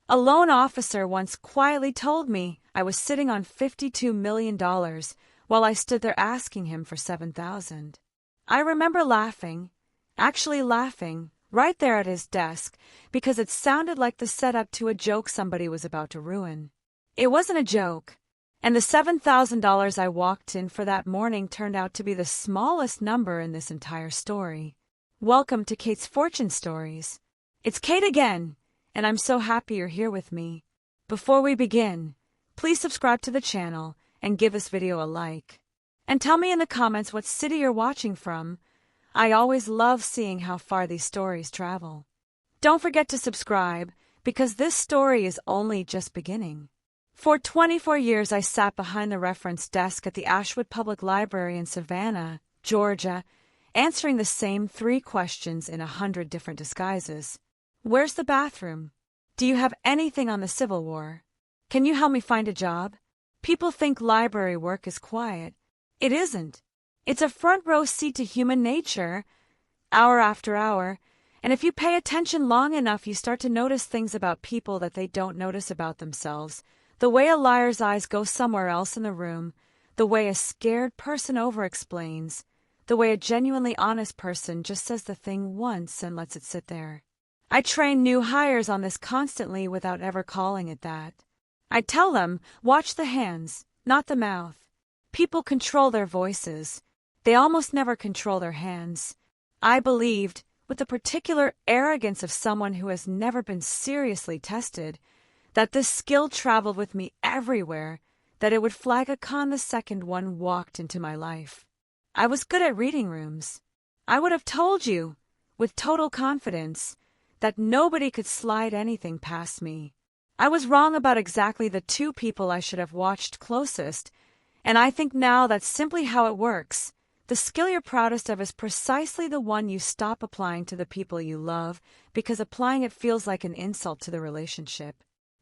A loan officer once quietly told me I was sitting on $52 million while I stood there asking him for $7,000. I remember laughing, actually laughing, right there at his desk because it sounded like the setup to a joke somebody was about to ruin. It wasn't a joke, and the $7,000 I walked in for that morning turned out to be the smallest number in this entire story. Welcome to Kate's Fortune Stories. It's Kate again, and I'm so happy you're here with me. Before we begin, please subscribe to the channel and give this video a like. And tell me in the comments what city you're watching from. I always love seeing how far these stories travel. Don't forget to subscribe, because this story is only just beginning. For 24 years I sat behind the reference desk at the Ashwood Public Library in Savannah, Georgia, answering the same 3 questions in 100 different disguises. Where's the bathroom? Do you have anything on the Civil War? Can you help me find a job? People think library work is quiet. It isn't. It's a front row seat to human nature, hour after hour, and if you pay attention long enough you start to notice things about people that they don't notice about themselves. The way a liar's eyes go somewhere else in the room, the way a scared person over-explains, the way a genuinely honest person just says the thing once and lets it sit there. I train new hires on this constantly without ever calling it that. I tell them, watch the hands, not the mouth. People control their voices. They almost never control their hands. I believed, with the particular arrogance of someone who has never been seriously tested, that this skill traveled with me everywhere, that it would flag a con the second one walked into my life. I was good at reading rooms. I would have told you, with total confidence, that nobody could slide anything past me. I was wrong about exactly the 2 people I should have watched closest, and I think now that's simply how it works. The skill you're proudest of is precisely the one you stop applying to the people you love, because applying it feels like an insult to the relationship.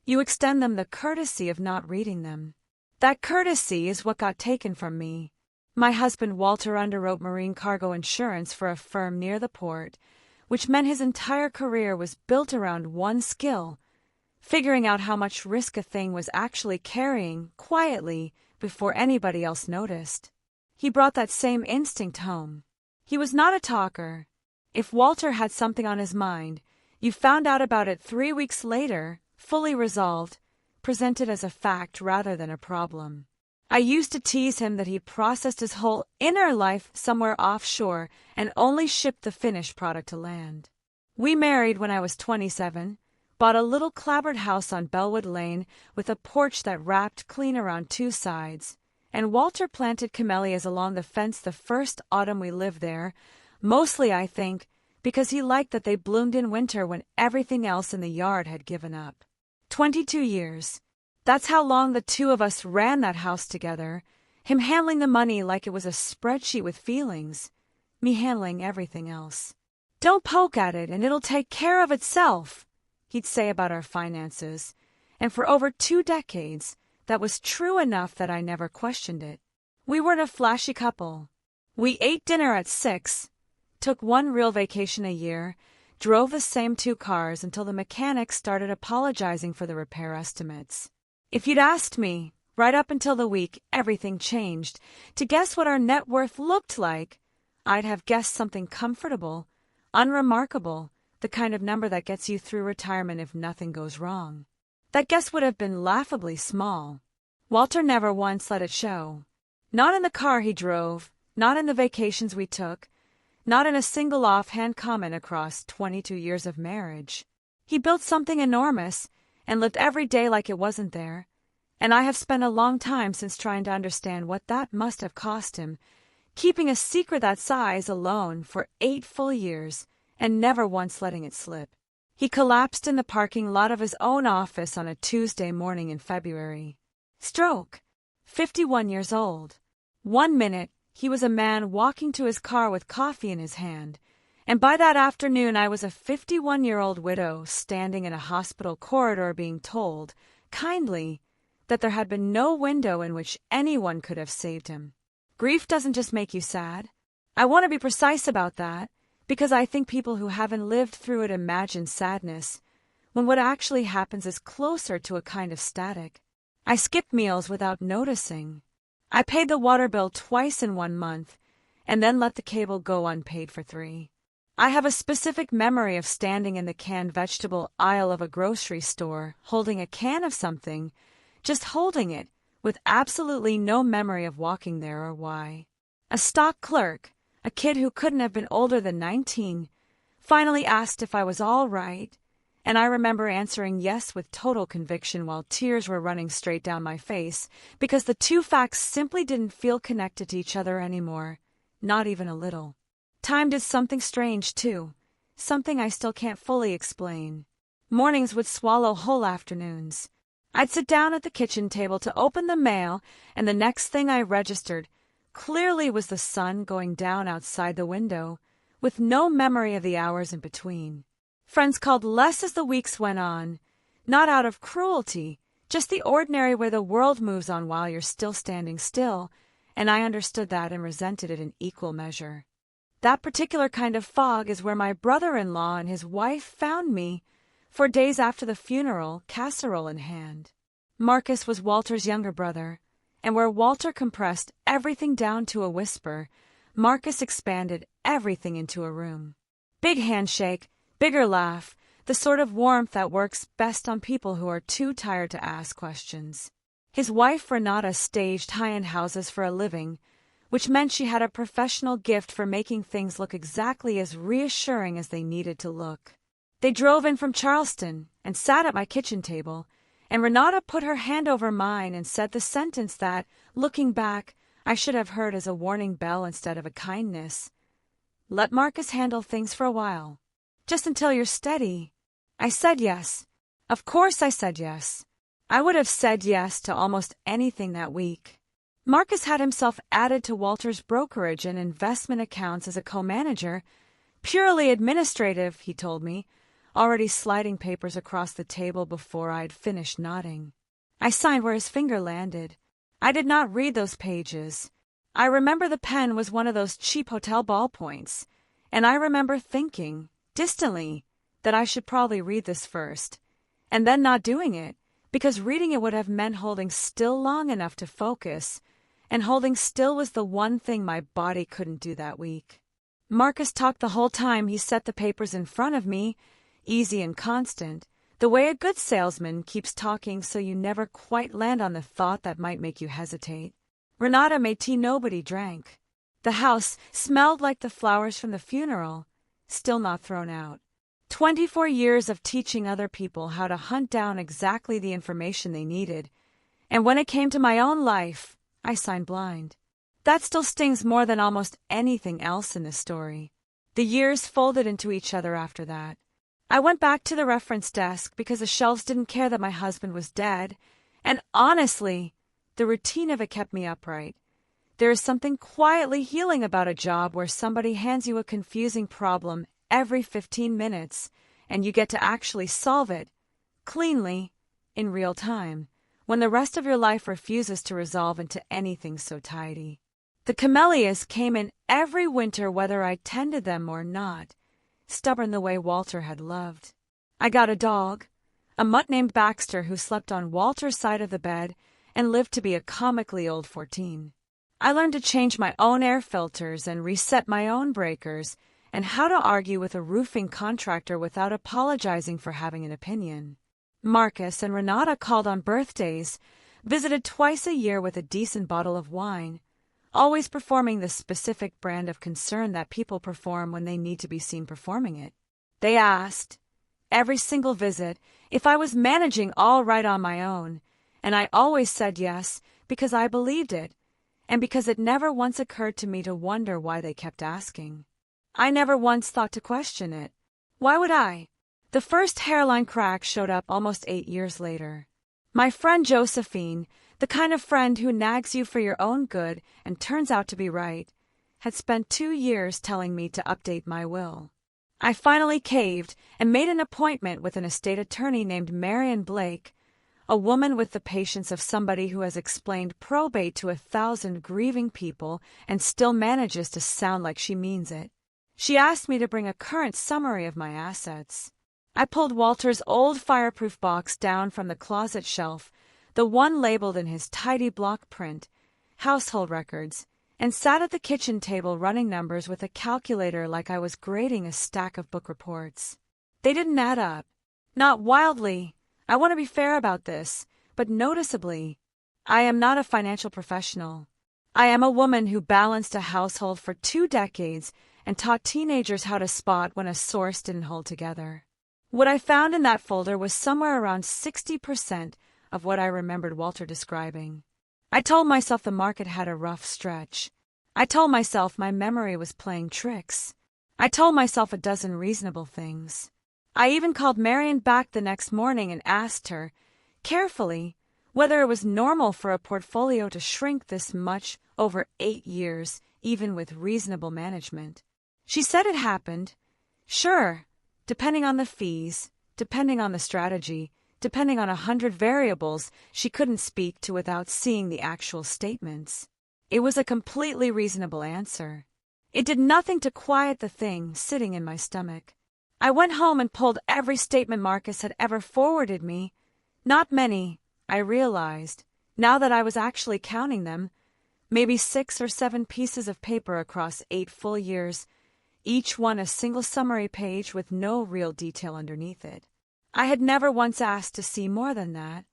You extend them the courtesy of not reading them. That courtesy is what got taken from me. My husband Walter underwrote marine cargo insurance for a firm near the port, which meant his entire career was built around one skill: figuring out how much risk a thing was actually carrying, quietly, before anybody else noticed. He brought that same instinct home. He was not a talker. If Walter had something on his mind, you found out about it 3 weeks later, fully resolved, presented as a fact rather than a problem. I used to tease him that he processed his whole inner life somewhere offshore and only shipped the finished product to land. We married when I was 27, bought a little clapboard house on Bellwood Lane with a porch that wrapped clean around 2 sides, and Walter planted camellias along the fence the first autumn we lived there, mostly, I think, because he liked that they bloomed in winter when everything else in the yard had given up. 22 years. That's how long the 2 of us ran that house together, him handling the money like it was a spreadsheet with feelings, me handling everything else. Don't poke at it and it'll take care of itself, he'd say about our finances, and for over 2 decades, that was true enough that I never questioned it. We weren't a flashy couple. We ate dinner at 6, took 1 real vacation a year, drove the same 2 cars until the mechanics started apologizing for the repair estimates. If you'd asked me, right up until the week everything changed, to guess what our net worth looked like, I'd have guessed something comfortable, unremarkable, the kind of number that gets you through retirement if nothing goes wrong. That guess would have been laughably small. Walter never once let it show. Not in the car he drove, not in the vacations we took, not in a single offhand comment across 22 years of marriage. He built something enormous and lived every day like it wasn't there, and I have spent a long time since trying to understand what that must have cost him, keeping a secret that size alone for 8 full years and never once letting it slip. He collapsed in the parking lot of his own office on a Tuesday morning in February. Stroke. 51 years old. 1 minute, he was a man walking to his car with coffee in his hand, and by that afternoon I was a 51-year-old widow standing in a hospital corridor being told, kindly, that there had been no window in which anyone could have saved him. Grief doesn't just make you sad. I want to be precise about that, because I think people who haven't lived through it imagine sadness, when what actually happens is closer to a kind of static. I skipped meals without noticing. I paid the water bill twice in 1 month, and then let the cable go unpaid for 3. I have a specific memory of standing in the canned vegetable aisle of a grocery store, holding a can of something, just holding it, with absolutely no memory of walking there or why. A stock clerk, a kid who couldn't have been older than 19, finally asked if I was all right, and I remember answering yes with total conviction while tears were running straight down my face, because the two facts simply didn't feel connected to each other anymore, not even a little. Time did something strange, too, something I still can't fully explain. Mornings would swallow whole afternoons. I'd sit down at the kitchen table to open the mail, and the next thing I registered clearly was the sun going down outside the window, with no memory of the hours in between. Friends called less as the weeks went on, not out of cruelty, just the ordinary way the world moves on while you're still standing still, and I understood that and resented it in equal measure. That particular kind of fog is where my brother-in-law and his wife found me, 4 days after the funeral, casserole in hand. Marcus was Walter's younger brother, and where Walter compressed everything down to a whisper, Marcus expanded everything into a room. Big handshake, bigger laugh, the sort of warmth that works best on people who are too tired to ask questions. His wife Renata staged high-end houses for a living, which meant she had a professional gift for making things look exactly as reassuring as they needed to look. They drove in from Charleston and sat at my kitchen table, and Renata put her hand over mine and said the sentence that, looking back, I should have heard as a warning bell instead of a kindness. Let Marcus handle things for a while. Just until you're steady. I said yes. Of course I said yes. I would have said yes to almost anything that week. Marcus had himself added to Walter's brokerage and investment accounts as a co-manager, purely administrative, he told me, already sliding papers across the table before I'd finished nodding. I signed where his finger landed. I did not read those pages. I remember the pen was one of those cheap hotel ballpoints, and I remember thinking, distantly, that I should probably read this first, and then not doing it, because reading it would have meant holding still long enough to focus, and holding still was the one thing my body couldn't do that week. Marcus talked the whole time he set the papers in front of me, easy and constant, the way a good salesman keeps talking so you never quite land on the thought that might make you hesitate. Renata made tea nobody drank. The house smelled like the flowers from the funeral, still not thrown out. 24 years of teaching other people how to hunt down exactly the information they needed, and when it came to my own life, I signed blind. That still stings more than almost anything else in this story. The years folded into each other after that. I went back to the reference desk because the shelves didn't care that my husband was dead, and honestly, the routine of it kept me upright. There is something quietly healing about a job where somebody hands you a confusing problem every 15 minutes, and you get to actually solve it, cleanly, in real time, when the rest of your life refuses to resolve into anything so tidy. The camellias came in every winter whether I tended them or not, stubborn the way Walter had loved. I got a dog, a mutt named Baxter who slept on Walter's side of the bed and lived to be a comically old 14. I learned to change my own air filters and reset my own breakers, and how to argue with a roofing contractor without apologizing for having an opinion. Marcus and Renata called on birthdays, visited twice a year with a decent bottle of wine, always performing the specific brand of concern that people perform when they need to be seen performing it. They asked, every single visit, if I was managing all right on my own, and I always said yes because I believed it, and because it never once occurred to me to wonder why they kept asking. I never once thought to question it. Why would I? The first hairline crack showed up almost 8 years later. My friend Josephine, the kind of friend who nags you for your own good and turns out to be right, had spent 2 years telling me to update my will. I finally caved and made an appointment with an estate attorney named Marion Blake, a woman with the patience of somebody who has explained probate to 1,000 grieving people and still manages to sound like she means it. She asked me to bring a current summary of my assets. I pulled Walter's old fireproof box down from the closet shelf, the one labeled in his tidy block print, household records, and sat at the kitchen table running numbers with a calculator like I was grading a stack of book reports. They didn't add up. Not wildly, I want to be fair about this, but noticeably. I am not a financial professional. I am a woman who balanced a household for 2 decades and taught teenagers how to spot when a source didn't hold together. What I found in that folder was somewhere around 60% of what I remembered Walter describing. I told myself the market had a rough stretch. I told myself my memory was playing tricks. I told myself a dozen reasonable things. I even called Marion back the next morning and asked her, carefully, whether it was normal for a portfolio to shrink this much over 8 years, even with reasonable management. She said it happened. Sure, depending on the fees, depending on the strategy, depending on 100 variables she couldn't speak to without seeing the actual statements. It was a completely reasonable answer. It did nothing to quiet the thing sitting in my stomach. I went home and pulled every statement Marcus had ever forwarded me. Not many, I realized, now that I was actually counting them, maybe 6 or 7 pieces of paper across 8 full years, each one a single summary page with no real detail underneath it. I had never once asked to see more than that.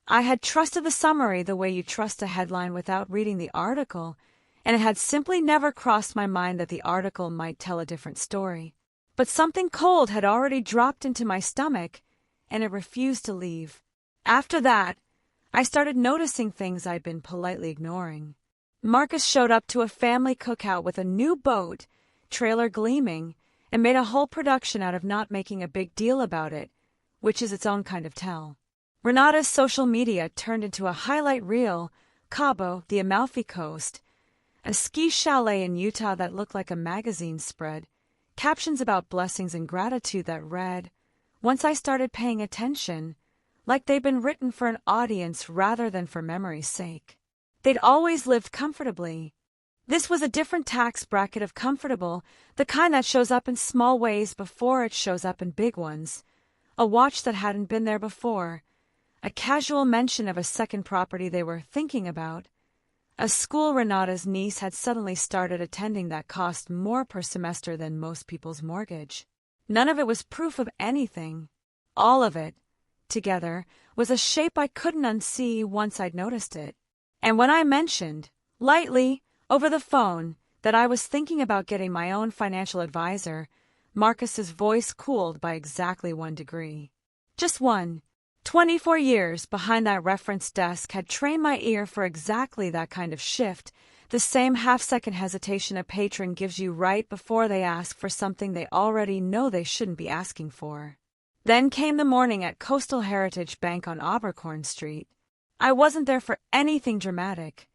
I had trusted the summary the way you trust a headline without reading the article, and it had simply never crossed my mind that the article might tell a different story. But something cold had already dropped into my stomach, and it refused to leave. After that, I started noticing things I'd been politely ignoring. Marcus showed up to a family cookout with a new boat, trailer gleaming, and made a whole production out of not making a big deal about it, which is its own kind of tell. Renata's social media turned into a highlight reel, Cabo, the Amalfi Coast, a ski chalet in Utah that looked like a magazine spread, captions about blessings and gratitude that read, once I started paying attention, like they'd been written for an audience rather than for memory's sake. They'd always lived comfortably. This was a different tax bracket of comfortable, the kind that shows up in small ways before it shows up in big ones. A watch that hadn't been there before, a casual mention of a second property they were thinking about, a school Renata's niece had suddenly started attending that cost more per semester than most people's mortgage. None of it was proof of anything. All of it, together, was a shape I couldn't unsee once I'd noticed it. And when I mentioned, lightly, over the phone, that I was thinking about getting my own financial advisor, Marcus's voice cooled by exactly 1 degree. Just one. 24 years behind that reference desk had trained my ear for exactly that kind of shift, the same half-second hesitation a patron gives you right before they ask for something they already know they shouldn't be asking for. Then came the morning at Coastal Heritage Bank on Abercorn Street. I wasn't there for anything dramatic.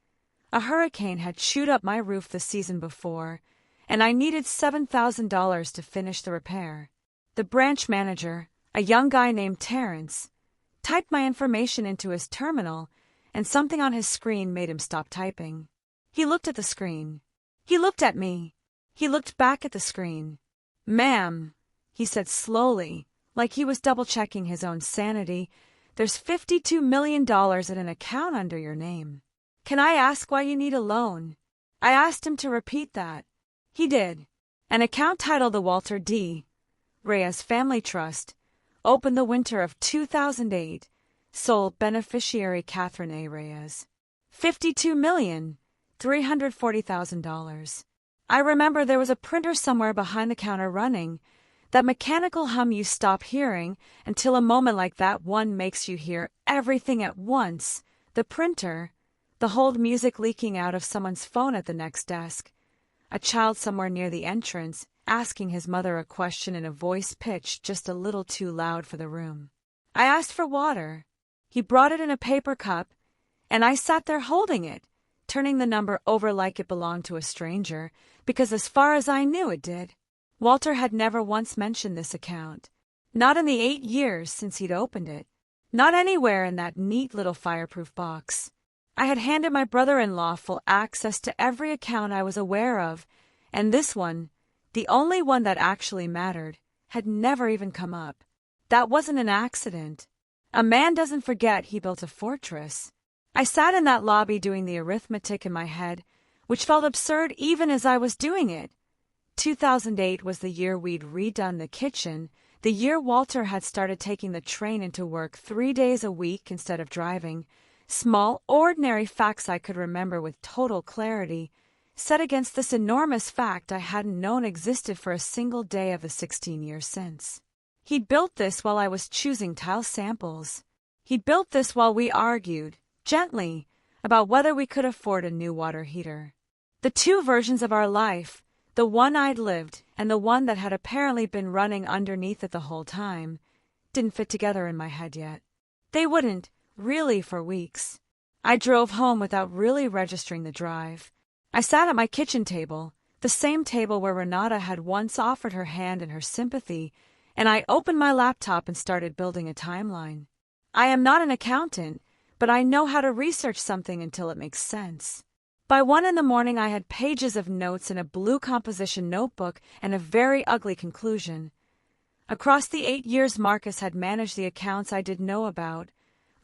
A hurricane had chewed up my roof the season before, and I needed $7,000 to finish the repair. The branch manager, a young guy named Terrence, typed my information into his terminal, and something on his screen made him stop typing. He looked at the screen. He looked at me. He looked back at the screen. "Ma'am," he said slowly, like he was double-checking his own sanity, "there's $52 million in an account under your name. Can I ask why you need a loan?" I asked him to repeat that. He did. An account titled the Walter D. Reyes Family Trust, opened the winter of 2008, sole beneficiary Catherine A. Reyes. $52,340,000. I remember there was a printer somewhere behind the counter running, that mechanical hum you stop hearing until a moment like that one makes you hear everything at once, the printer, the hold music leaking out of someone's phone at the next desk, a child somewhere near the entrance asking his mother a question in a voice pitched just a little too loud for the room. I asked for water. He brought it in a paper cup, and I sat there holding it, turning the number over like it belonged to a stranger, because as far as I knew it did. Walter had never once mentioned this account. Not in the 8 years since he'd opened it. Not anywhere in that neat little fireproof box. I had handed my brother-in-law full access to every account I was aware of, and this one, the only one that actually mattered, had never even come up. That wasn't an accident. A man doesn't forget he built a fortress. I sat in that lobby doing the arithmetic in my head, which felt absurd even as I was doing it. 2008 was the year we'd redone the kitchen, the year Walter had started taking the train into work 3 days a week instead of driving. Small, ordinary facts I could remember with total clarity, set against this enormous fact I hadn't known existed for a single day of the 16 years since. He'd built this while I was choosing tile samples. He'd built this while we argued, gently, about whether we could afford a new water heater. The two versions of our life, the one I'd lived and the one that had apparently been running underneath it the whole time, didn't fit together in my head yet. They wouldn't, really, for weeks. I drove home without really registering the drive. I sat at my kitchen table, the same table where Renata had once offered her hand and her sympathy, and I opened my laptop and started building a timeline. I am not an accountant, but I know how to research something until it makes sense. By 1 a.m, I had pages of notes in a blue composition notebook and a very ugly conclusion. Across the 8 years Marcus had managed the accounts I didn't know about,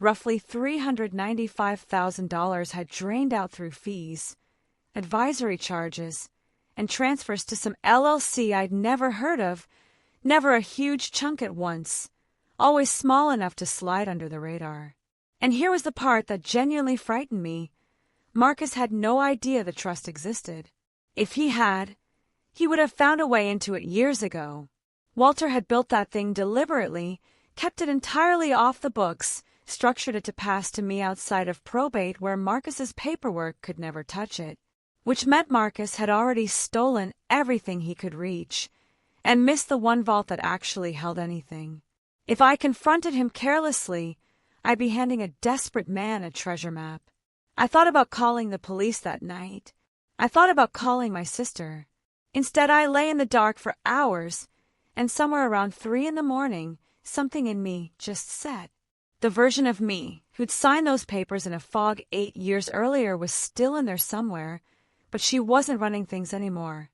roughly $395,000 had drained out through fees, advisory charges, and transfers to some LLC I'd never heard of, never a huge chunk at once, always small enough to slide under the radar. And here was the part that genuinely frightened me. Marcus had no idea the trust existed. If he had, he would have found a way into it years ago. Walter had built that thing deliberately, kept it entirely off the books, structured it to pass to me outside of probate where Marcus's paperwork could never touch it, which meant Marcus had already stolen everything he could reach, and missed the one vault that actually held anything. If I confronted him carelessly, I'd be handing a desperate man a treasure map. I thought about calling the police that night. I thought about calling my sister. Instead, I lay in the dark for hours, and somewhere around 3 a.m, something in me just set. The version of me who'd signed those papers in a fog 8 years earlier was still in there somewhere, but she wasn't running things anymore.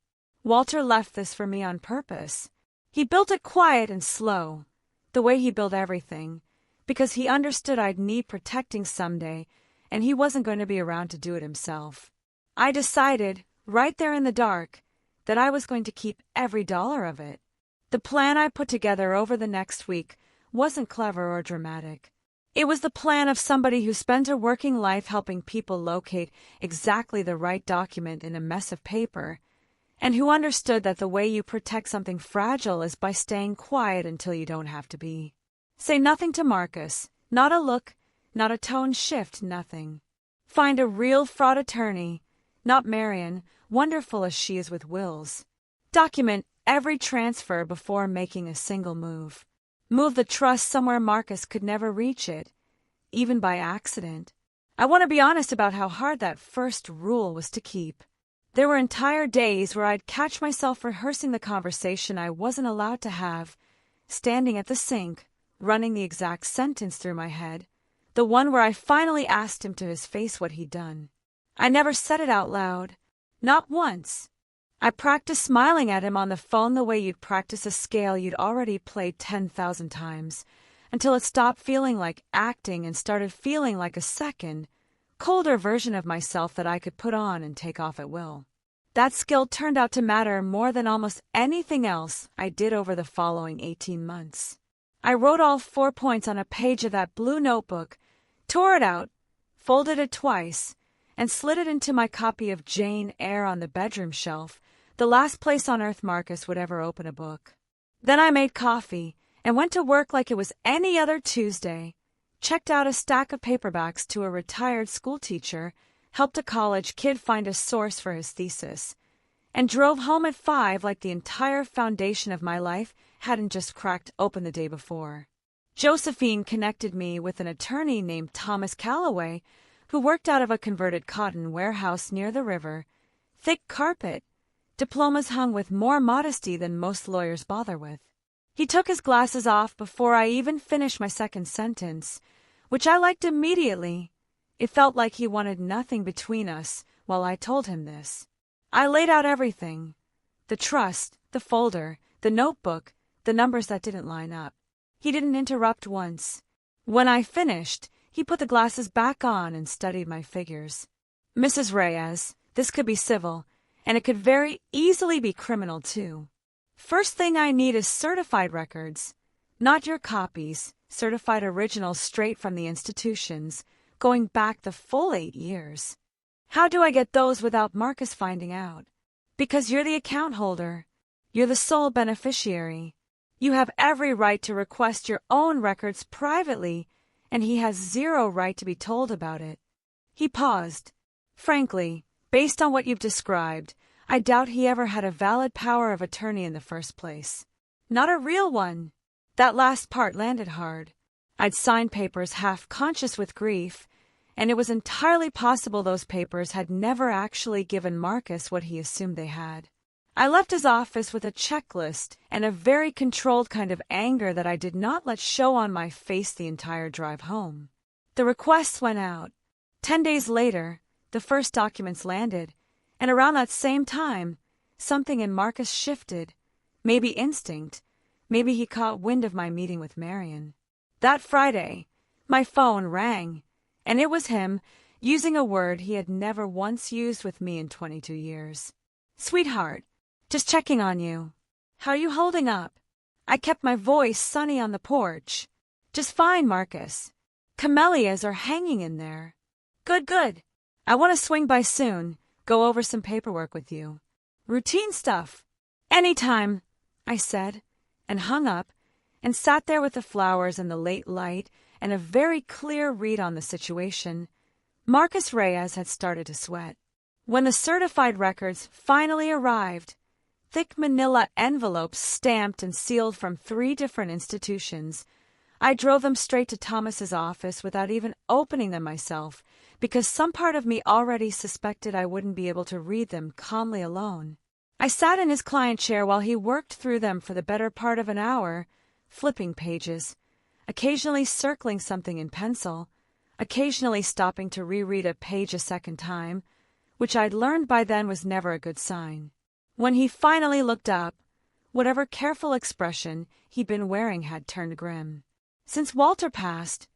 Walter left this for me on purpose. He built it quiet and slow, the way he built everything, because he understood I'd need protecting someday, and he wasn't going to be around to do it himself. I decided, right there in the dark, that I was going to keep every dollar of it. The plan I put together over the next week wasn't clever or dramatic. It was the plan of somebody who spent a working life helping people locate exactly the right document in a mess of paper, and who understood that the way you protect something fragile is by staying quiet until you don't have to be. Say nothing to Marcus, not a look, not a tone shift, nothing. Find a real fraud attorney, not Marion, wonderful as she is with wills. Document every transfer before making a single move. Move the trust somewhere Marcus could never reach it, even by accident. I want to be honest about how hard that first rule was to keep. There were entire days where I'd catch myself rehearsing the conversation I wasn't allowed to have, standing at the sink, running the exact sentence through my head, the one where I finally asked him to his face what he'd done. I never said it out loud, not once. I practiced smiling at him on the phone the way you'd practice a scale you'd already played 10,000 times, until it stopped feeling like acting and started feeling like a second, colder version of myself that I could put on and take off at will. That skill turned out to matter more than almost anything else I did over the following 18 months. I wrote all 4 points on a page of that blue notebook, tore it out, folded it twice, and slid it into my copy of Jane Eyre on the bedroom shelf, the last place on earth Marcus would ever open a book. Then I made coffee and went to work like it was any other Tuesday, checked out a stack of paperbacks to a retired schoolteacher, helped a college kid find a source for his thesis, and drove home at 5 like the entire foundation of my life hadn't just cracked open the day before. Josephine connected me with an attorney named Thomas Calloway, who worked out of a converted cotton warehouse near the river, thick carpet, diplomas hung with more modesty than most lawyers bother with. He took his glasses off before I even finished my second sentence, which I liked immediately. It felt like he wanted nothing between us while I told him this. I laid out everything: the trust, the folder, the notebook, the numbers that didn't line up. He didn't interrupt once. When I finished, he put the glasses back on and studied my figures. Mrs. Reyes, this could be civil, and it could very easily be criminal too. First thing I need is certified records, not your copies, certified originals straight from the institutions, going back the full 8 years. How do I get those without Marcus finding out? Because you're the account holder. You're the sole beneficiary. You have every right to request your own records privately, and he has zero right to be told about it. He paused. Frankly, based on what you've described, I doubt he ever had a valid power of attorney in the first place. Not a real one. That last part landed hard. I'd signed papers half-conscious with grief, and it was entirely possible those papers had never actually given Marcus what he assumed they had. I left his office with a checklist and a very controlled kind of anger that I did not let show on my face the entire drive home. The requests went out. 10 days later, the first documents landed, and around that same time, something in Marcus shifted. Maybe instinct. Maybe he caught wind of my meeting with Marion. That Friday, my phone rang, and it was him, using a word he had never once used with me in 22 years. "Sweetheart, just checking on you. How are you holding up?" I kept my voice sunny on the porch. "Just fine, Marcus. Camellias are hanging in there." "Good, good. I want to swing by soon, go over some paperwork with you." "Routine stuff." "Anytime," I said, and hung up, and sat there with the flowers and the late light and a very clear read on the situation. Marcus Reyes had started to sweat. When the certified records finally arrived, thick manila envelopes stamped and sealed from 3 different institutions, I drove them straight to Thomas's office without even opening them myself, because some part of me already suspected I wouldn't be able to read them calmly alone. I sat in his client chair while he worked through them for the better part of an hour, flipping pages, occasionally circling something in pencil, occasionally stopping to reread a page a second time, which I'd learned by then was never a good sign. When he finally looked up, whatever careful expression he'd been wearing had turned grim. "Since Walter passed,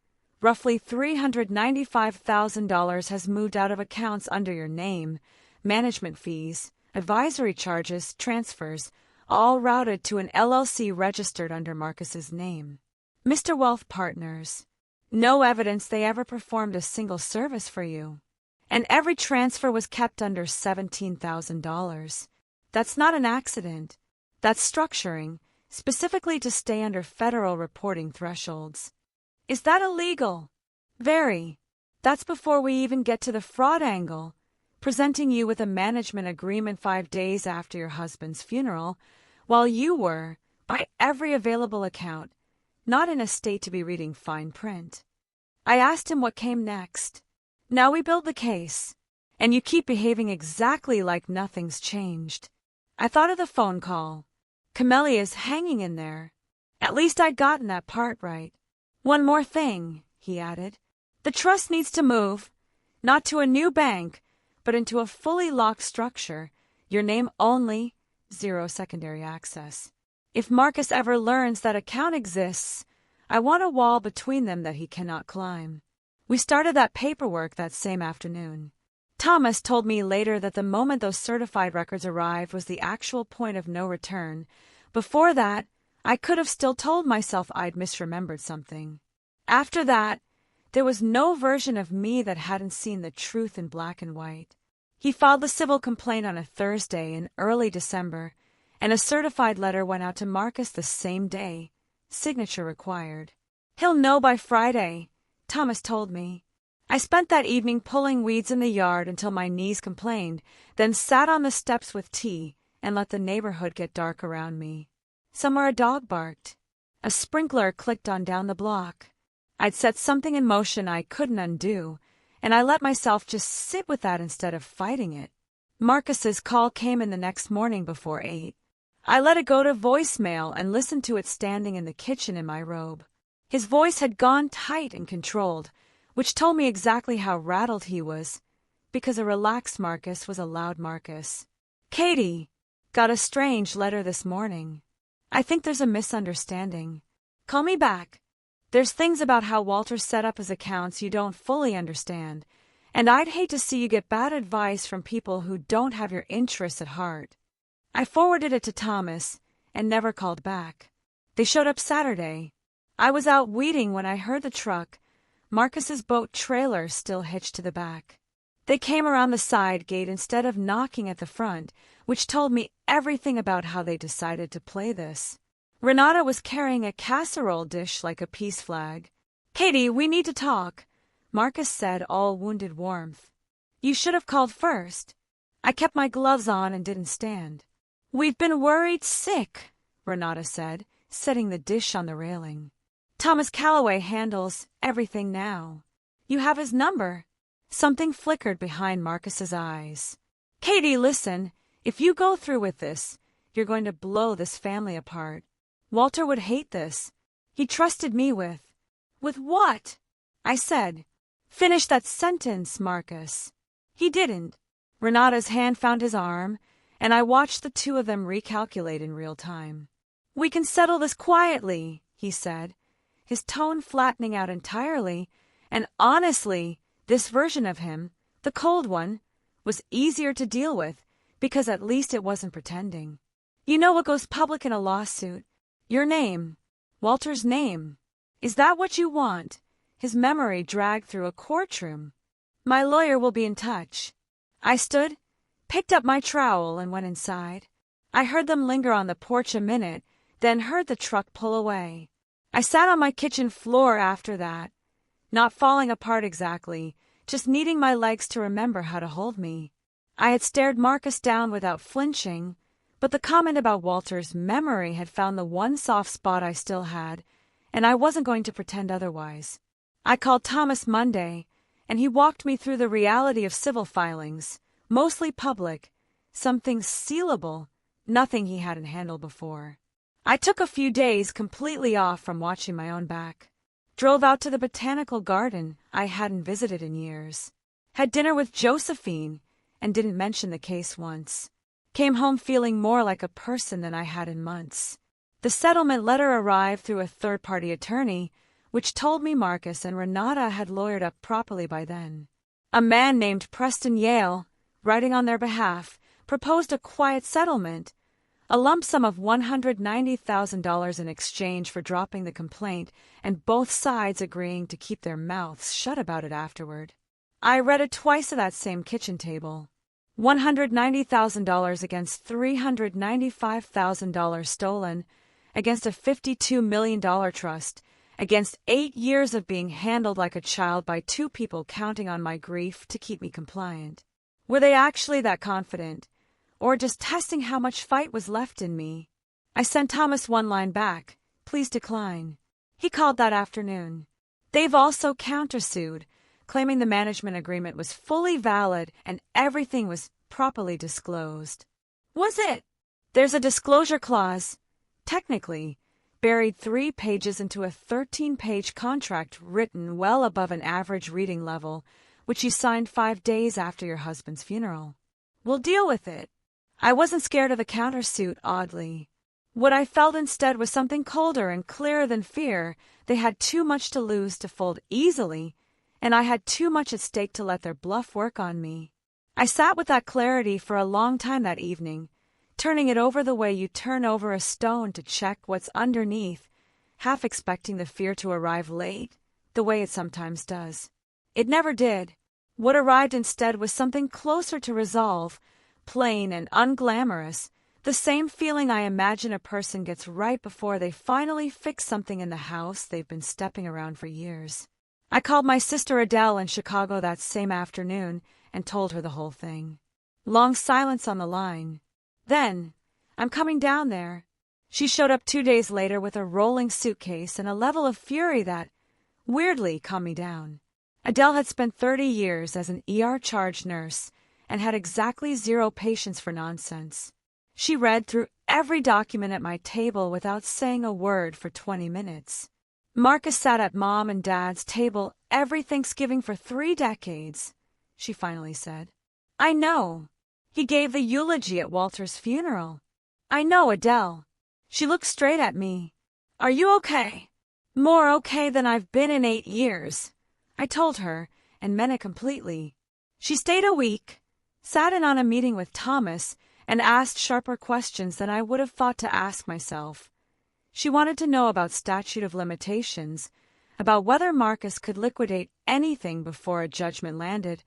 roughly $395,000 has moved out of accounts under your name, management fees, advisory charges, transfers, all routed to an LLC registered under Marcus's name. Mr. Wealth Partners. No evidence they ever performed a single service for you. And every transfer was kept under $17,000. That's not an accident. That's structuring, specifically to stay under federal reporting thresholds. Is that illegal? Very. That's before we even get to the fraud angle, presenting you with a management agreement 5 days after your husband's funeral, while you were, by every available account, not in a state to be reading fine print. I asked him what came next. Now we build the case, and you keep behaving exactly like nothing's changed. I thought of the phone call. Camellia's hanging in there. At least I'd gotten that part right. One more thing, he added. The trust needs to move, not to a new bank, but into a fully locked structure, your name only, 0 secondary access. If Marcus ever learns that account exists, I want a wall between them that he cannot climb. We started that paperwork that same afternoon. Thomas told me later that the moment those certified records arrived was the actual point of no return. Before that, I could have still told myself I'd misremembered something. After that, there was no version of me that hadn't seen the truth in black and white. He filed the civil complaint on a Thursday in early December, and a certified letter went out to Marcus the same day, signature required. He'll know by Friday, Thomas told me. I spent that evening pulling weeds in the yard until my knees complained, then sat on the steps with tea and let the neighborhood get dark around me. Somewhere a dog barked. A sprinkler clicked on down the block. I'd set something in motion I couldn't undo, and I let myself just sit with that instead of fighting it. Marcus's call came in the next morning before 8. I let it go to voicemail and listened to it standing in the kitchen in my robe. His voice had gone tight and controlled, which told me exactly how rattled he was, because a relaxed Marcus was a loud Marcus. Katie, got a strange letter this morning. I think there's a misunderstanding. Call me back. There's things about how Walter set up his accounts you don't fully understand, and I'd hate to see you get bad advice from people who don't have your interests at heart. I forwarded it to Thomas and never called back. They showed up Saturday. I was out weeding when I heard the truck, Marcus's boat trailer, still hitched to the back. They came around the side gate instead of knocking at the front, which told me everything about how they decided to play this. Renata was carrying a casserole dish like a peace flag. "Katie, we need to talk," Marcus said, all wounded warmth. "You should have called first." I kept my gloves on and didn't stand. "We've been worried sick," Renata said, setting the dish on the railing. "Thomas Calloway handles everything now. You have his number." Something flickered behind Marcus's eyes. "Katie, listen. If you go through with this, you're going to blow this family apart. Walter would hate this. He trusted me with..." "With what?" I said. "Finish that sentence, Marcus." He didn't. Renata's hand found his arm, and I watched the two of them recalculate in real time. "We can settle this quietly," he said, his tone flattening out entirely, and honestly, this version of him, the cold one, was easier to deal with because at least it wasn't pretending. "You know what goes public in a lawsuit? Your name. Walter's name. Is that what you want? His memory dragged through a courtroom. My lawyer will be in touch." I stood, picked up my trowel, and went inside. I heard them linger on the porch a minute, then heard the truck pull away. I sat on my kitchen floor after that, not falling apart exactly, just needing my legs to remember how to hold me. I had stared Marcus down without flinching, but the comment about Walter's memory had found the one soft spot I still had, and I wasn't going to pretend otherwise. I called Thomas Monday, and he walked me through the reality of civil filings, mostly public, some things sealable, nothing he hadn't handled before. I took a few days completely off from watching my own back. Drove out to the botanical garden I hadn't visited in years. Had dinner with Josephine and didn't mention the case once. Came home feeling more like a person than I had in months. The settlement letter arrived through a third-party attorney, which told me Marcus and Renata had lawyered up properly by then. A man named Preston Yale, writing on their behalf, proposed a quiet settlement, a lump sum of $190,000 in exchange for dropping the complaint, and both sides agreeing to keep their mouths shut about it afterward. I read it twice at that same kitchen table. $190,000 against $395,000 stolen, against a $52 million trust, against 8 years of being handled like a child by two people counting on my grief to keep me compliant. Were they actually that confident? Or just testing how much fight was left in me? I sent Thomas one line back, "Please decline." He called that afternoon. They've also countersued, claiming the management agreement was fully valid and everything was properly disclosed. Was it? There's a disclosure clause, technically, buried 3 pages into a 13-page contract written well above an average reading level, which you signed 5 days after your husband's funeral. We'll deal with it. I wasn't scared of the countersuit, oddly. What I felt instead was something colder and clearer than fear. They had too much to lose to fold easily, and I had too much at stake to let their bluff work on me. I sat with that clarity for a long time that evening, turning it over the way you turn over a stone to check what's underneath, half expecting the fear to arrive late, the way it sometimes does. It never did. What arrived instead was something closer to resolve, plain and unglamorous, the same feeling I imagine a person gets right before they finally fix something in the house they've been stepping around for years. I called my sister Adele in Chicago that same afternoon and told her the whole thing. Long silence on the line. Then, "I'm coming down there." She showed up 2 days later with a rolling suitcase and a level of fury that, weirdly, calmed me down. Adele had spent 30 years as an ER-charge nurse and had exactly 0 patience for nonsense. She read through every document at my table without saying a word for 20 minutes. Marcus sat at Mom and Dad's table every Thanksgiving for 3 decades, she finally said. "I know. He gave the eulogy at Walter's funeral." "I know, Adele." She looked straight at me. "Are you okay?" More okay than I've been in 8 years, I told her, and meant it completely. She stayed a week, sat in on a meeting with Thomas, and asked sharper questions than I would have thought to ask myself. She wanted to know about statute of limitations, about whether Marcus could liquidate anything before a judgment landed,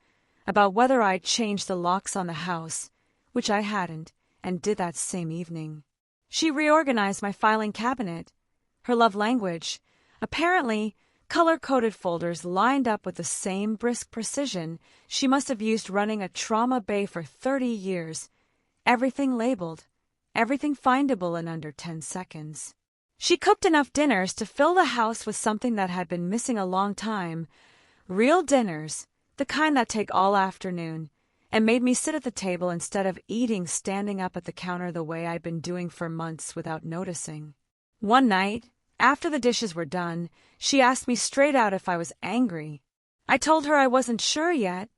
about whether I'd changed the locks on the house, which I hadn't, and did that same evening. She reorganized my filing cabinet. Her love language, apparently color-coded folders lined up with the same brisk precision she must have used running a trauma bay for 30 years. Everything labeled, everything findable in under 10 seconds. She cooked enough dinners to fill the house with something that had been missing a long time. Real dinners, the kind that take all afternoon, and made me sit at the table instead of eating standing up at the counter the way I'd been doing for months without noticing. One night, after the dishes were done, she asked me straight out if I was angry. I told her I wasn't sure yet,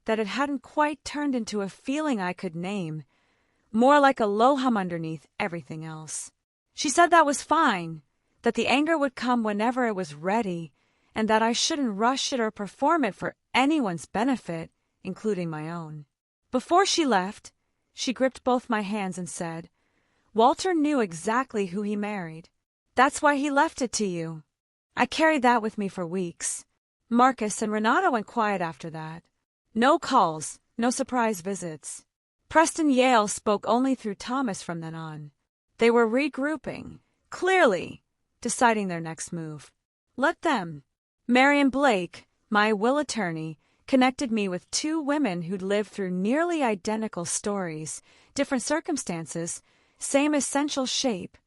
that it hadn't quite turned into a feeling I could name, more like a low hum underneath everything else. She said that was fine, that the anger would come whenever it was ready, and that I shouldn't rush it or perform it for anyone's benefit, including my own. Before she left, she gripped both my hands and said, "Walter knew exactly who he married. That's why he left it to you." I carried that with me for weeks. Marcus and Renata went quiet after that. No calls, no surprise visits. Preston Yale spoke only through Thomas from then on. They were regrouping, clearly, deciding their next move. Let them. Marion Blake, my will attorney, connected me with 2 women who'd lived through nearly identical stories, different circumstances, same essential shape.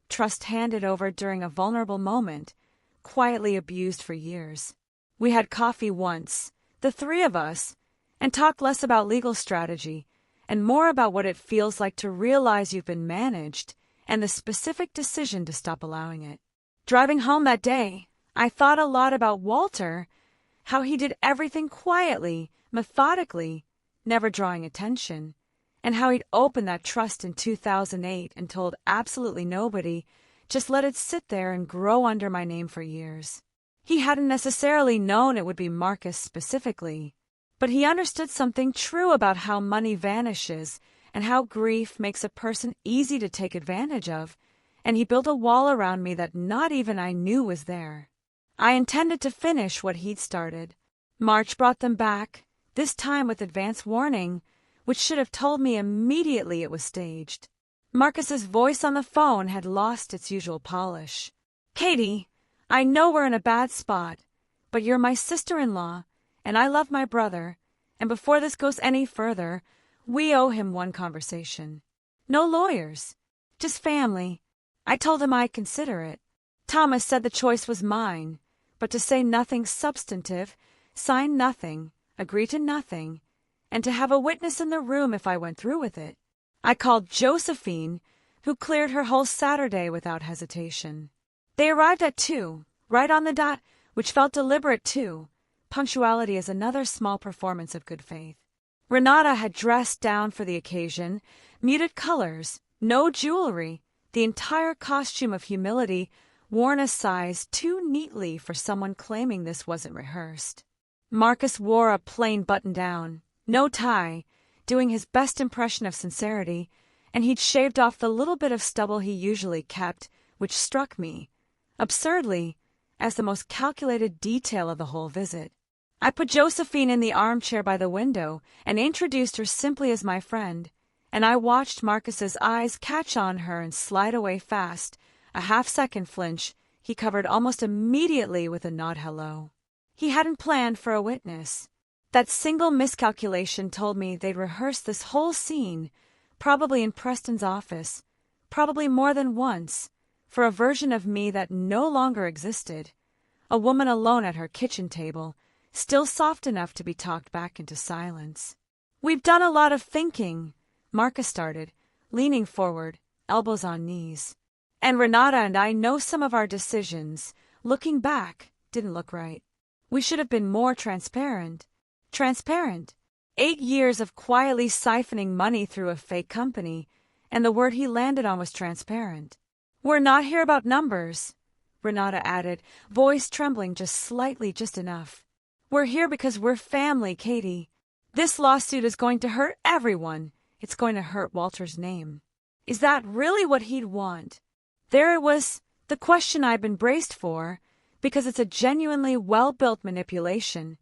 Trust handed over during a vulnerable moment, quietly abused for years. We had coffee once, the 3 of us, and talked less about legal strategy and more about what it feels like to realize you've been managed and the specific decision to stop allowing it. Driving home that day, I thought a lot about Walter, how he did everything quietly, methodically, never drawing attention, and how he'd opened that trust in 2008 and told absolutely nobody, just let it sit there and grow under my name for years. He hadn't necessarily known it would be Marcus specifically, but he understood something true about how money vanishes and how grief makes a person easy to take advantage of, and he built a wall around me that not even I knew was there. I intended to finish what he'd started. March brought them back, this time with advance warning, which should have told me immediately it was staged. Marcus's voice on the phone had lost its usual polish. "Katie, I know we're in a bad spot, but you're my sister-in-law, and I love my brother, and before this goes any further, we owe him one conversation. No lawyers, just family." I told him I'd consider it. Thomas said the choice was mine, but to say nothing substantive, sign nothing, agree to nothing, and to have a witness in the room if I went through with it. I called Josephine, who cleared her whole Saturday without hesitation. They arrived at 2, right on the dot, which felt deliberate too. Punctuality is another small performance of good faith. Renata had dressed down for the occasion, muted colors, no jewelry, the entire costume of humility worn a size too neatly for someone claiming this wasn't rehearsed. Marcus wore a plain button-down, no tie, doing his best impression of sincerity, and he'd shaved off the little bit of stubble he usually kept, which struck me, absurdly, as the most calculated detail of the whole visit. I put Josephine in the armchair by the window and introduced her simply as my friend, and I watched Marcus's eyes catch on her and slide away fast. A half-second flinch he covered almost immediately with a nod hello. He hadn't planned for a witness. That single miscalculation told me they'd rehearsed this whole scene, probably in Preston's office, probably more than once, for a version of me that no longer existed, a woman alone at her kitchen table, still soft enough to be talked back into silence. "We've done a lot of thinking," Marcus started, leaning forward, elbows on knees. "And Renata and I know some of our decisions, looking back, didn't look right. We should have been more transparent. Transparent. 8 years of quietly siphoning money through a fake company, and the word he landed on was transparent. We're not here about numbers." Renata added, voice trembling just slightly, just enough. We're here because we're family, Katie. This lawsuit is going to hurt everyone. It's going to hurt Walter's name. Is that really what he'd want? There it was, the question I'd been braced for, because it's a genuinely well-built manipulation,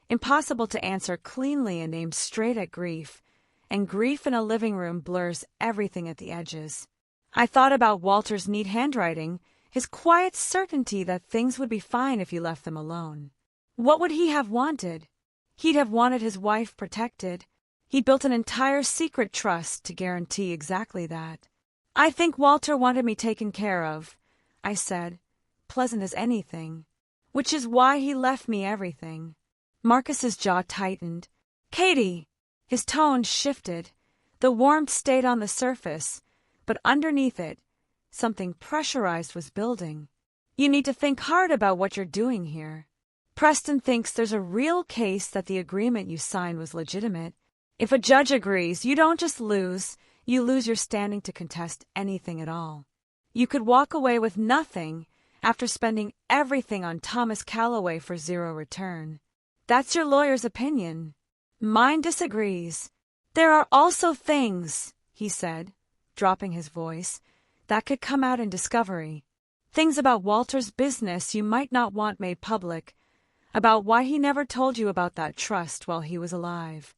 impossible to answer cleanly and aimed straight at grief, and grief in a living room blurs everything at the edges. I thought about Walter's neat handwriting, his quiet certainty that things would be fine if you left them alone. What would he have wanted? He'd have wanted his wife protected. He'd built an entire secret trust to guarantee exactly that. I think Walter wanted me taken care of, I said, pleasant as anything, which is why he left me everything. Marcus's jaw tightened. Katie! His tone shifted. The warmth stayed on the surface, but underneath it, something pressurized was building. You need to think hard about what you're doing here. Preston thinks there's a real case that the agreement you signed was legitimate. If a judge agrees, you don't just lose, you lose your standing to contest anything at all. You could walk away with nothing after spending everything on Thomas Calloway for zero return. That's your lawyer's opinion. Mine disagrees. There are also things, he said, dropping his voice, that could come out in discovery. Things about Walter's business you might not want made public, about why he never told you about that trust while he was alive.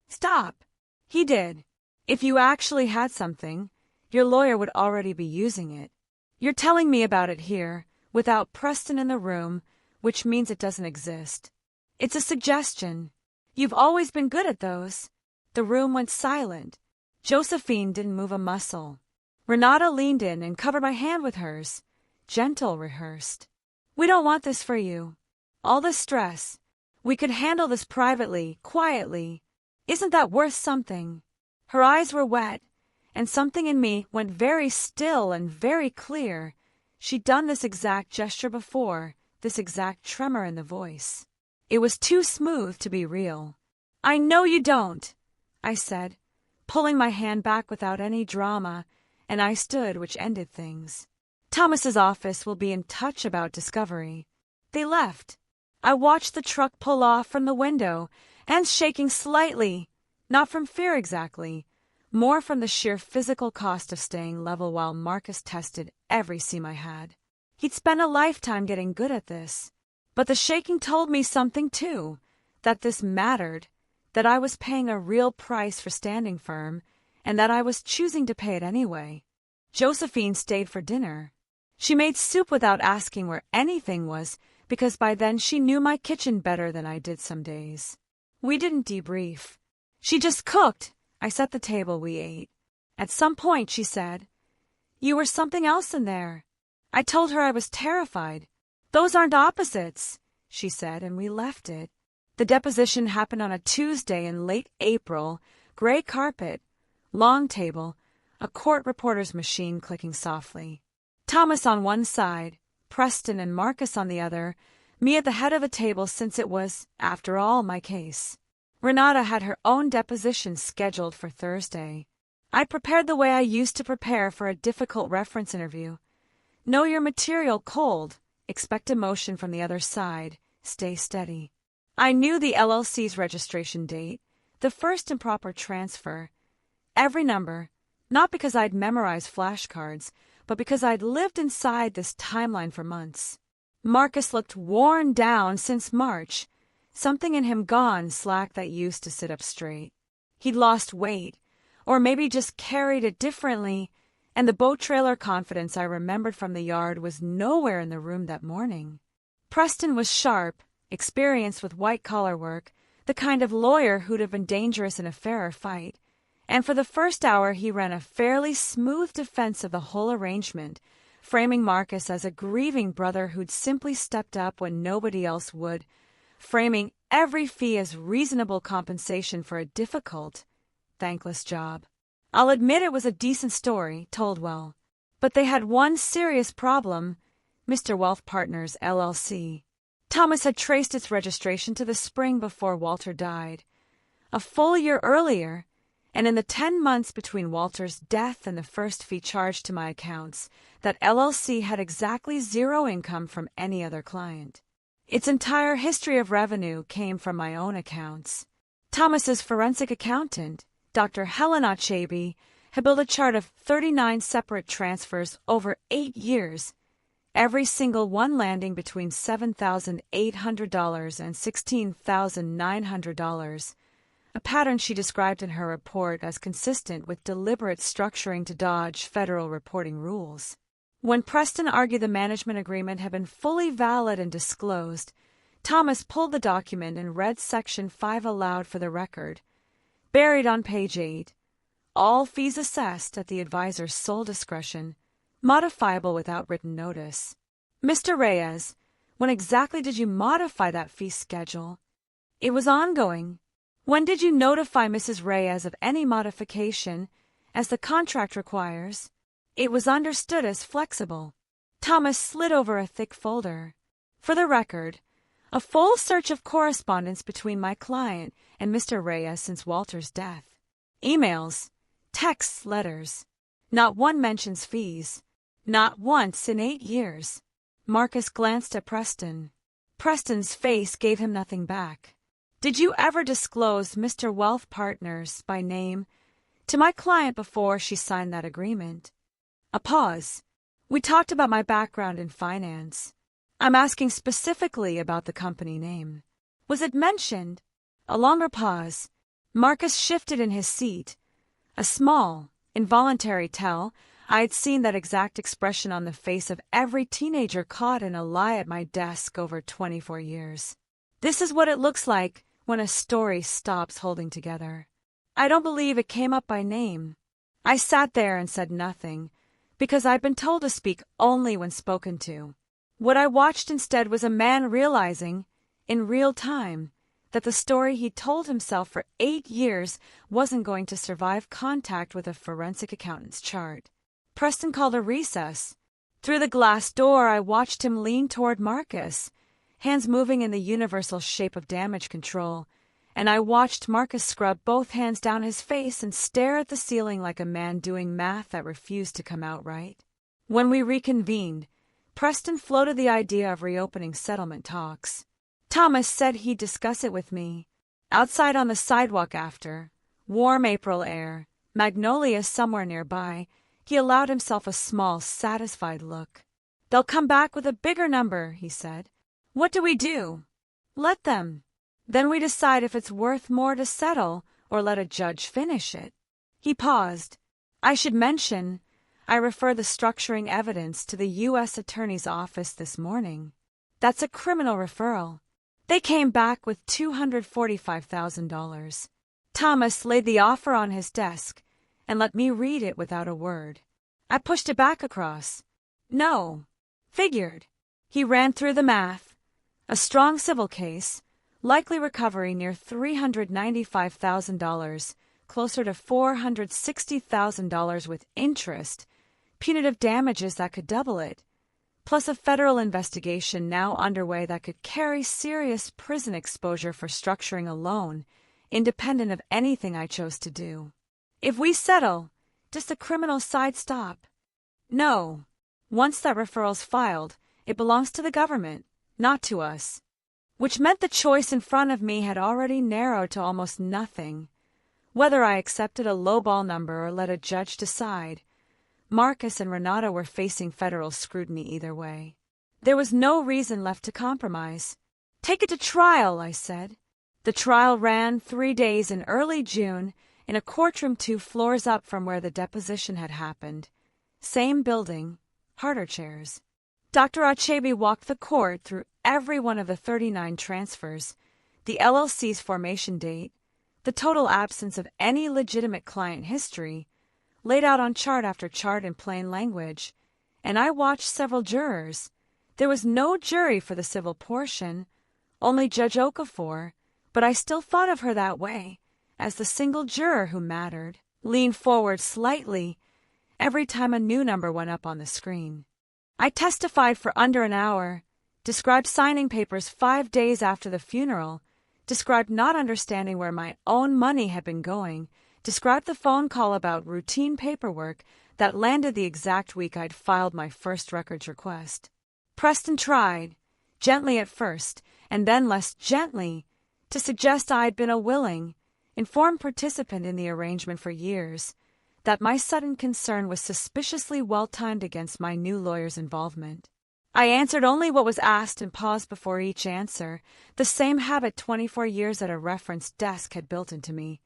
Stop. He did. If you actually had something, your lawyer would already be using it. You're telling me about it here, without Preston in the room, which means it doesn't exist. It's a suggestion. You've always been good at those. The room went silent. Josephine didn't move a muscle. Renata leaned in and covered my hand with hers. Gentle, rehearsed. We don't want this for you. All the stress. We could handle this privately, quietly. Isn't that worth something? Her eyes were wet, and something in me went very still and very clear. She'd done this exact gesture before, this exact tremor in the voice. It was too smooth to be real. I know you don't, I said, pulling my hand back without any drama, and I stood, which ended things. Thomas's office will be in touch about discovery. They left. I watched the truck pull off from the window, and shaking slightly, not from fear exactly, more from the sheer physical cost of staying level while Marcus tested every seam I had. He'd spent a lifetime getting good at this. But the shaking told me something too, that this mattered, that I was paying a real price for standing firm, and that I was choosing to pay it anyway. Josephine stayed for dinner. She made soup without asking where anything was, because by then she knew my kitchen better than I did some days. We didn't debrief. She just cooked. I set the table, we ate. At some point, she said, "You were something else in there." I told her I was terrified. "Those aren't opposites," she said, and we left it. The deposition happened on a Tuesday in late April, gray carpet, long table, a court reporter's machine clicking softly. Thomas on one side, Preston and Marcus on the other, me at the head of a table since it was, after all, my case. Renata had her own deposition scheduled for Thursday. I prepared the way I used to prepare for a difficult reference interview. Know your material cold, expect emotion from the other side, stay steady. I knew the LLC's registration date, the first improper transfer, every number, not because I'd memorized flashcards, but because I'd lived inside this timeline for months. Marcus looked worn down since March, something in him gone slack that used to sit up straight. He'd lost weight, or maybe just carried it differently, and the boat trailer confidence I remembered from the yard was nowhere in the room that morning. Preston was sharp, experienced with white-collar work, the kind of lawyer who'd have been dangerous in a fairer fight, and for the first hour he ran a fairly smooth defense of the whole arrangement, framing Marcus as a grieving brother who'd simply stepped up when nobody else would, framing every fee as reasonable compensation for a difficult, thankless job. I'll admit it was a decent story, told well. But they had one serious problem, Mr. Wealth Partners, LLC. Thomas had traced its registration to the spring before Walter died. A full year earlier, And in the 10 months between Walter's death and the first fee charged to my accounts, that LLC had exactly zero income from any other client. Its entire history of revenue came from my own accounts. Thomas's forensic accountant, Dr. Helen Achabe, had built a chart of 39 separate transfers over 8 years, every single one landing between $7,800 and $16,900, a pattern she described in her report as consistent with deliberate structuring to dodge federal reporting rules. When Preston argued the management agreement had been fully valid and disclosed, Thomas pulled the document and read Section 5 aloud for the record. Buried on page 8, all fees assessed at the advisor's sole discretion, modifiable without written notice. Mr. Reyes, when exactly did you modify that fee schedule? It was ongoing. When did you notify Mrs. Reyes of any modification, as the contract requires? It was understood as flexible. Thomas slid over a thick folder. For the record, a full search of correspondence between my client and Mr. Reyes since Walter's death. Emails, texts, letters. Not one mentions fees. Not once in 8 years. Marcus glanced at Preston. Preston's face gave him nothing back. Did you ever disclose Mr. Wealth Partners by name to my client before she signed that agreement? A pause. We talked about my background in finance. I'm asking specifically about the company name. Was it mentioned? A longer pause. Marcus shifted in his seat. A small, involuntary tell. I had seen that exact expression on the face of every teenager caught in a lie at my desk over 24 years. This is what it looks like when a story stops holding together. I don't believe it came up by name. I sat there and said nothing, because I'd been told to speak only when spoken to. What I watched instead was a man realizing, in real time, that the story he told himself for 8 years wasn't going to survive contact with a forensic accountant's chart. Preston called a recess. Through the glass door, I watched him lean toward Marcus, hands moving in the universal shape of damage control, and I watched Marcus scrub both hands down his face and stare at the ceiling like a man doing math that refused to come out right. When we reconvened, Preston floated the idea of reopening settlement talks. Thomas said he'd discuss it with me. Outside on the sidewalk after, warm April air, magnolias somewhere nearby, he allowed himself a small, satisfied look. They'll come back with a bigger number, he said. What do we do? Let them. Then we decide if it's worth more to settle or let a judge finish it. He paused. I should mention, I refer the structuring evidence to the U.S. Attorney's Office this morning. That's a criminal referral. They came back with $245,000. Thomas laid the offer on his desk and let me read it without a word. I pushed it back across. No. Figured. He ran through the math. A strong civil case, likely recovery near $395,000, closer to $460,000 with interest, punitive damages that could double it, plus a federal investigation now underway that could carry serious prison exposure for structuring alone, independent of anything I chose to do. If we settle, does the criminal side stop? No. Once that referral's filed, it belongs to the government, not to us. Which meant the choice in front of me had already narrowed to almost nothing. Whether I accepted a lowball number or let a judge decide, Marcus and Renata were facing federal scrutiny either way. There was no reason left to compromise. Take it to trial, I said. The trial ran 3 days in early June in a courtroom 2 floors up from where the deposition had happened. Same building, harder chairs. Dr. Achabe walked the court through every one of the 39 transfers, the LLC's formation date, the total absence of any legitimate client history, laid out on chart after chart in plain language, and I watched several jurors. There was no jury for the civil portion, only Judge Okafor, but I still thought of her that way, as the single juror who mattered, leaned forward slightly every time a new number went up on the screen. I testified for under an hour, described signing papers 5 days after the funeral, described not understanding where my own money had been going, described the phone call about routine paperwork that landed the exact week I'd filed my first records request. Preston tried, gently at first, and then less gently, to suggest I'd been a willing, informed participant in the arrangement for years, that my sudden concern was suspiciously well-timed against my new lawyer's involvement. I answered only what was asked and paused before each answer, the same habit 24 years at a reference desk had built into me.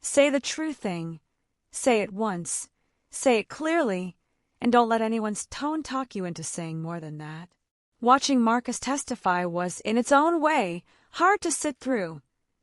Say the true thing. Say it once. Say it clearly, and don't let anyone's tone talk you into saying more than that. Watching Marcus testify was, in its own way, hard to sit through,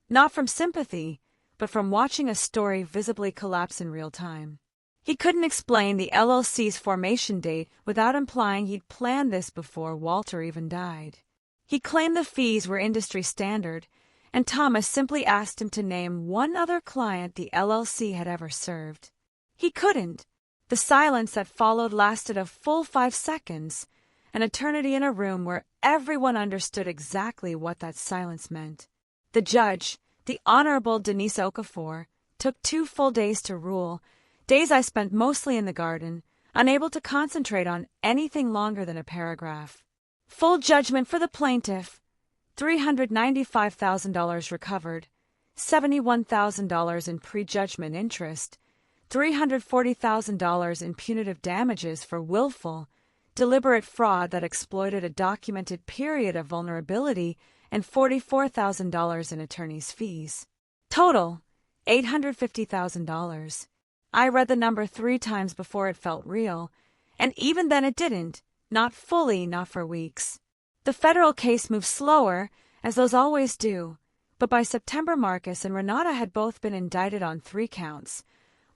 not from sympathy, but from watching a story visibly collapse in real time. He couldn't explain the LLC's formation date without implying he'd planned this before Walter even died. He claimed the fees were industry standard, and Thomas simply asked him to name one other client the LLC had ever served. He couldn't. The silence that followed lasted a full 5 seconds, an eternity in a room where everyone understood exactly what that silence meant. The judge, the Honorable Denise Okafor, took 2 full days to rule, days I spent mostly in the garden, unable to concentrate on anything longer than a paragraph. Full judgment for the plaintiff. $395,000 recovered, $71,000 in prejudgment interest, $340,000 in punitive damages for willful, deliberate fraud that exploited a documented period of vulnerability, and $44,000 in attorney's fees. Total, $850,000. I read the number 3 times before it felt real, and even then it didn't, not fully, not for weeks. The federal case moved slower, as those always do, but by September Marcus and Renata had both been indicted on 3 counts: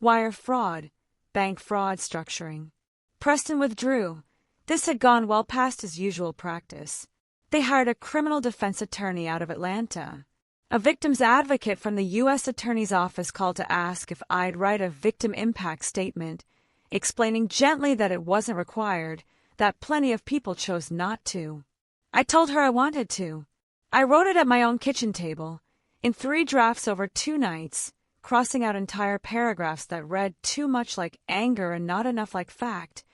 wire fraud, bank fraud structuring. Preston withdrew. This had gone well past his usual practice. They hired a criminal defense attorney out of Atlanta. A victim's advocate from the U.S. Attorney's Office called to ask if I'd write a victim impact statement, explaining gently that it wasn't required, that plenty of people chose not to. I told her I wanted to. I wrote it at my own kitchen table, in 3 drafts over 2 nights, crossing out entire paragraphs that read too much like anger and not enough like fact.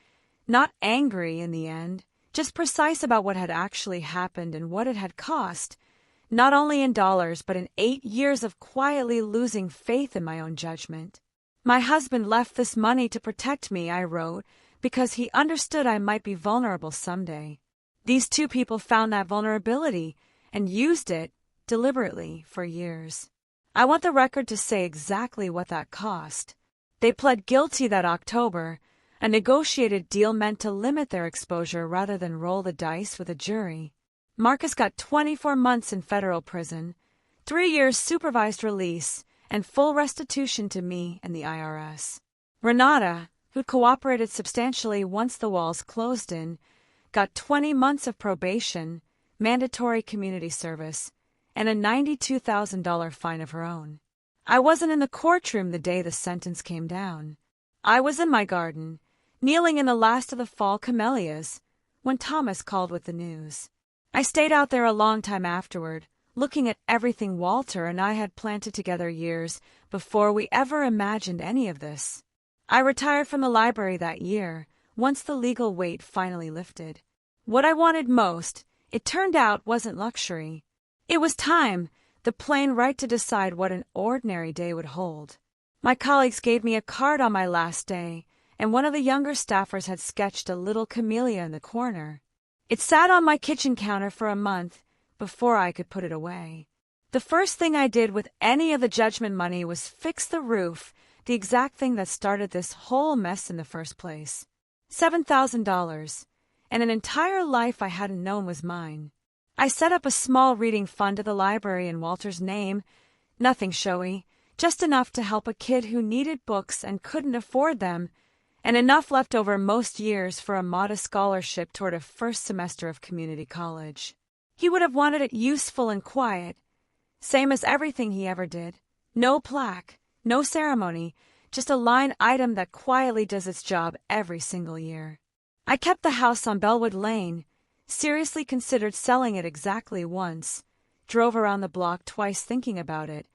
Not angry in the end, just precise about what had actually happened and what it had cost, not only in dollars but in 8 years of quietly losing faith in my own judgment. My husband left this money to protect me, I wrote, because he understood I might be vulnerable someday. These 2 people found that vulnerability and used it, deliberately, for years. I want the record to say exactly what that cost. They pled guilty that October. A negotiated deal meant to limit their exposure rather than roll the dice with a jury. Marcus got 24 months in federal prison, 3 years supervised release, and full restitution to me and the IRS. Renata, who'd cooperated substantially once the walls closed in, got 20 months of probation, mandatory community service, and a $92,000 fine of her own. I wasn't in the courtroom the day the sentence came down. I was in my garden, kneeling in the last of the fall camellias, when Thomas called with the news. I stayed out there a long time afterward, looking at everything Walter and I had planted together years before we ever imagined any of this. I retired from the library that year, once the legal weight finally lifted. What I wanted most, it turned out, wasn't luxury. It was time, the plain right to decide what an ordinary day would hold. My colleagues gave me a card on my last day, and one of the younger staffers had sketched a little camellia in the corner. It sat on my kitchen counter for a month before I could put it away. The first thing I did with any of the judgment money was fix the roof, the exact thing that started this whole mess in the first place. $7,000, and an entire life I hadn't known was mine. I set up a small reading fund at the library in Walter's name, nothing showy, just enough to help a kid who needed books and couldn't afford them, and enough left over most years for a modest scholarship toward a first semester of community college. He would have wanted it useful and quiet, same as everything he ever did. No plaque, no ceremony, just a line item that quietly does its job every single year. I kept the house on Bellwood Lane, seriously considered selling it exactly once, drove around the block twice thinking about it,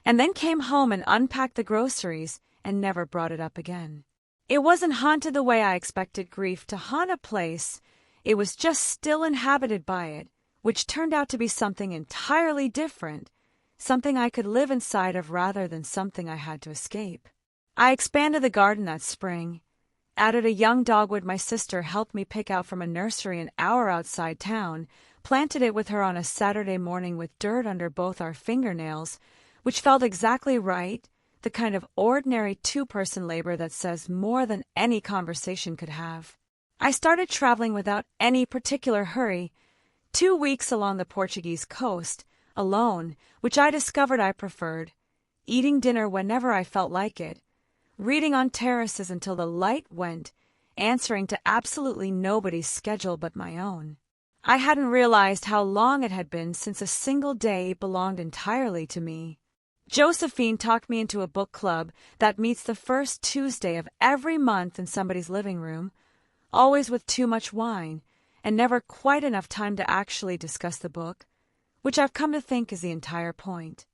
and then came home and unpacked the groceries and never brought it up again. It wasn't haunted the way I expected grief to haunt a place. It was just still inhabited by it, which turned out to be something entirely different, something I could live inside of rather than something I had to escape. I expanded the garden that spring, added a young dogwood my sister helped me pick out from a nursery an hour outside town, planted it with her on a Saturday morning with dirt under both our fingernails, which felt exactly right, the kind of ordinary two-person labor that says more than any conversation could have. I started traveling without any particular hurry, 2 weeks along the Portuguese coast, alone, which I discovered I preferred, eating dinner whenever I felt like it, reading on terraces until the light went, answering to absolutely nobody's schedule but my own. I hadn't realized how long it had been since a single day belonged entirely to me. Josephine talked me into a book club that meets the first Tuesday of every month in somebody's living room, always with too much wine, and never quite enough time to actually discuss the book, which I've come to think is the entire point.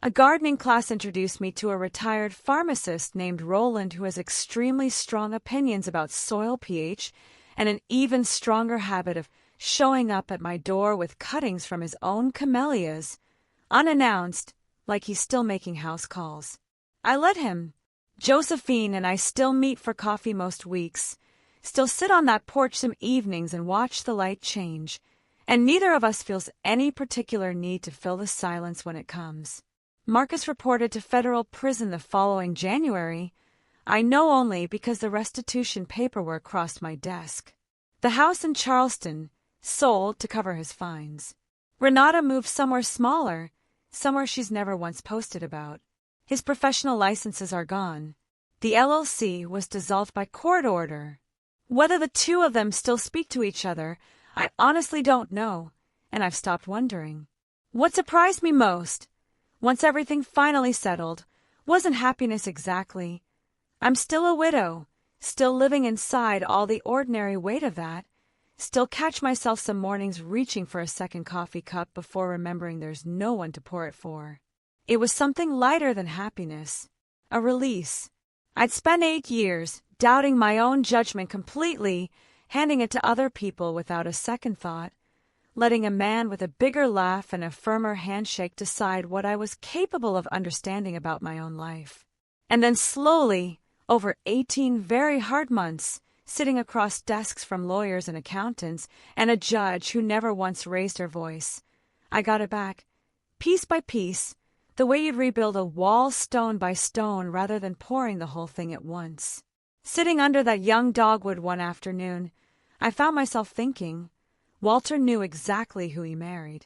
A gardening class introduced me to a retired pharmacist named Roland who has extremely strong opinions about soil pH and an even stronger habit of showing up at my door with cuttings from his own camellias, unannounced, like he's still making house calls. I let him. Josephine and I still meet for coffee most weeks, still sit on that porch some evenings and watch the light change, and neither of us feels any particular need to fill the silence when it comes. Marcus reported to federal prison the following January. I know only because the restitution paperwork crossed my desk. The house in Charleston sold to cover his fines. Renata moved somewhere smaller, somewhere she's never once posted about. His professional licenses are gone. The LLC was dissolved by court order. Whether the two of them still speak to each other, I honestly don't know, and I've stopped wondering. What surprised me most, once everything finally settled, wasn't happiness exactly. I'm still a widow, still living inside all the ordinary weight of that, still catch myself some mornings reaching for a second coffee cup before remembering there's no one to pour it for. It was something lighter than happiness, a release. I'd spent 8 years doubting my own judgment completely, handing it to other people without a second thought, letting a man with a bigger laugh and a firmer handshake decide what I was capable of understanding about my own life. And then slowly, over 18 very hard months, sitting across desks from lawyers and accountants and a judge who never once raised her voice, I got it back, piece by piece, the way you'd rebuild a wall stone by stone rather than pouring the whole thing at once. Sitting under that young dogwood one afternoon, I found myself thinking, Walter knew exactly who he married.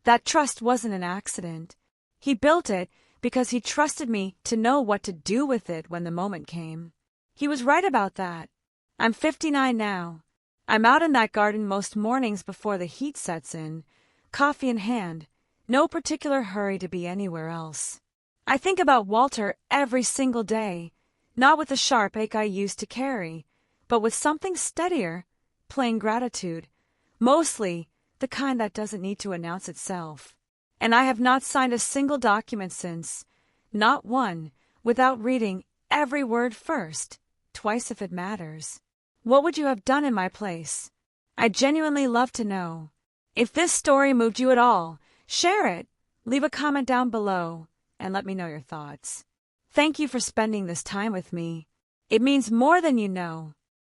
That trust wasn't an accident. He built it because he trusted me to know what to do with it when the moment came. He was right about that. I'm 59 now. I'm out in that garden most mornings before the heat sets in, coffee in hand, no particular hurry to be anywhere else. I think about Walter every single day, not with the sharp ache I used to carry, but with something steadier, plain gratitude, mostly the kind that doesn't need to announce itself. And I have not signed a single document since, not one, without reading every word first, twice if it matters. What would you have done in my place? I'd genuinely love to know. If this story moved you at all, share it, leave a comment down below, and let me know your thoughts. Thank you for spending this time with me. It means more than you know.